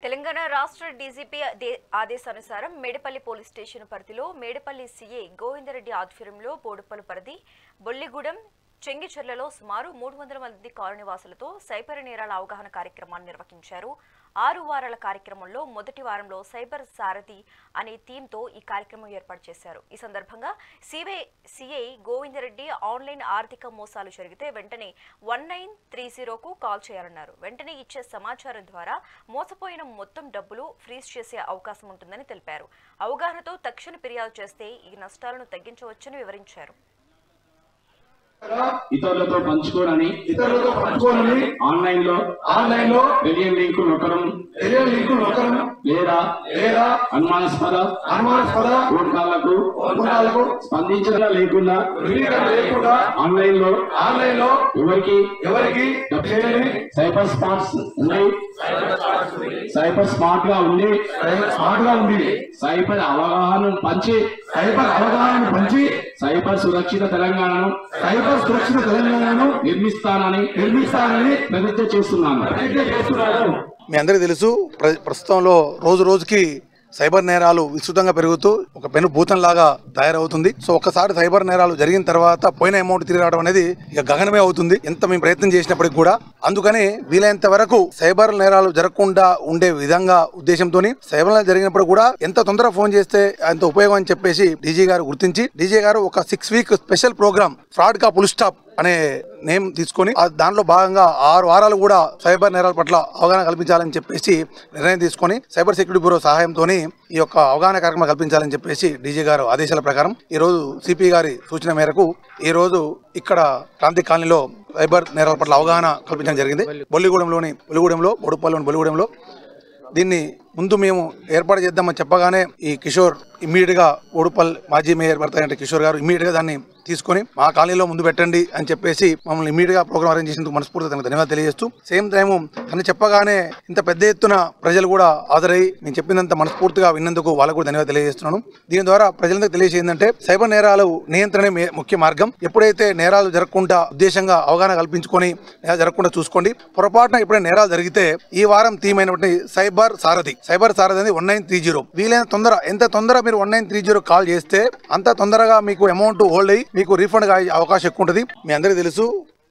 తెలంగాణ రాష్ట్ర డీజీపీ ఆదేశానుసారం Medapalli police station పరిధిలో మేడపల్లి సీఐ గోవిందరెడ్డి ఆధ్వర్యంలో బోడుపల్లి పరిధి బొల్లిగూడెం చెంగిచెర్లలో సుమారు 300 మంది కాలనీవాసులతో సైబర్ నేరాల అవగాహన కార్యక్రమాన్ని నిర్వహించారు. 6 వారాల కార్యక్రమంలో మొదటి వారంలో సైబర్ సారథి అనే థీమ్తో ఈ కార్యక్రమం ఏర్పాటు చేశారు. ఈ సందర్భంగా సిఐ గోవిందరెడ్డి ఆన్లైన్ ఆర్థిక మోసాలు జరిగితే వెంటనే 1930కు కాల్ చేయాలన్నారు. వెంటనే ఇచ్చే సమాచారం ద్వారా మోసపోయిన మొత్తం డబ్బులు ఫ్రీజ్ చేసే అవకాశం ఉంటుందని తెలిపారు. అవగాహనతో తక్షణ ఫిర్యాదు చేస్తే ఈ నష్టాలను తగ్గించవచ్చని వివరించారు. ఇతరులతో పంచుకోనని ఆన్లైన్ లో తెలియని లింకులు నొక్కడం లేదా అనుమానాస్పద ఫోన్ స్పందించడం లేకుండా ఆన్లైన్ లో ఎవరికి సైబర్ స్మార్ట్ గా ఉండి సైబర్ అవగాహనను పంచి సైబర్ సురక్షిత తెలంగాణను నిర్మిస్తానని ప్రతిజ్ఞ చేస్తున్నాను. మీ అందరికీ తెలుసు, ప్రస్తుతంలో రోజు రోజుకి సైబర్ నేరాలు విస్తృతంగా పెరుగుతూ ఒక పెనుభూతంలాగా తయారవుతుంది. సో ఒక్కసారి సైబర్ నేరాలు జరిగిన తర్వాత పోయిన అమౌంట్ తిరిగి రావడం అనేది ఇక గగనమే అవుతుంది, ఎంత మేము ప్రయత్నం చేసినప్పటికి కూడా. అందుకని వీలైనంత వరకు సైబర్ నేరాలు జరగకుండా ఉండే విధంగా ఉద్దేశంతో సైబర్ నేరాలు జరిగినప్పుడు కూడా ఎంత తొందరగా ఫోన్ చేస్తే అంత ఉపయోగం అని చెప్పేసి డీజీ గారు గుర్తించి డీజీ గారు ఒక 6 వీక్ స్పెషల్ ప్రోగ్రామ్ ఫ్రాడ్ కా ఫుల్ స్టాప్ అనే నేమ్ తీసుకొని దాంట్లో భాగంగా 6 వారాలు కూడా సైబర్ నేరాల పట్ల అవగాహన కల్పించాలని చెప్పేసి నిర్ణయం తీసుకొని సైబర్ సెక్యూరిటీ బ్యూరో సహాయంతో ఈ యొక్క అవగాహన కార్యక్రమం కల్పించాలని చెప్పేసి డీజీ గారు ఆదేశాల ప్రకారం ఈ రోజు సిపి గారి సూచన మేరకు ఈ రోజు ఇక్కడ క్రాంతి కాలనీలో సైబర్ నేరాల పట్ల అవగాహన కల్పించడం జరిగింది. బొల్లిగూడెంలో బొల్లిగూడెంలో దీన్ని ముందు మేము ఏర్పాటు చేద్దామని చెప్పగానే ఈ కిషోర్ ఇమ్మీడియట్ గా బోడుపల్ మాజీ మేయర్ భర్త కిషోర్ గారు ఇమ్మీడియట్ గా దాన్ని తీసుకొని మా కాలనీలో ముందు పెట్టండి అని చెప్పేసి మమ్మల్ని ఇమ్మీడియట్ గా ప్రోగ్రామ్ అరేంజ్ చేసినందుకు మనస్ఫూర్తిగా ధన్యవాదాలు తెలియజేస్తూ సేమ్ టైం అని చెప్పగానే ఇంత పెద్ద ఎత్తున ప్రజలు కూడా హాజరై నేను చెప్పినంత మనస్ఫూర్తిగా విన్నందుకు వాళ్ళకు కూడా ధన్యవాదాలు తెలియజేస్తున్నాను. దీని ద్వారా ప్రజలందరికీ తెలియజేసిందంటే సైబర్ నేరాలు నియంత్రణే ముఖ్య మార్గం. ఎప్పుడైతే నేరాలు జరగకుండా ఉద్దేశంగా అవగాహన కల్పించుకొని నేరాలు జరగకుండా చూసుకోండి. పొరపాటున ఎప్పుడైనా నేరాలు జరిగితే ఈ వారం థీమ్ అయినటువంటి సైబర్ సారథి అనేది 1930. వీలైన ఎంత తొందర మీరు 1930 కాల్ చేస్తే అంత తొందరగా మీకు అమౌంట్ హోల్డ్ అయ్యి మీకు రీఫండ్ అవకాశం ఎక్కువ ఉంటుంది. మీ అందరికీ తెలుసు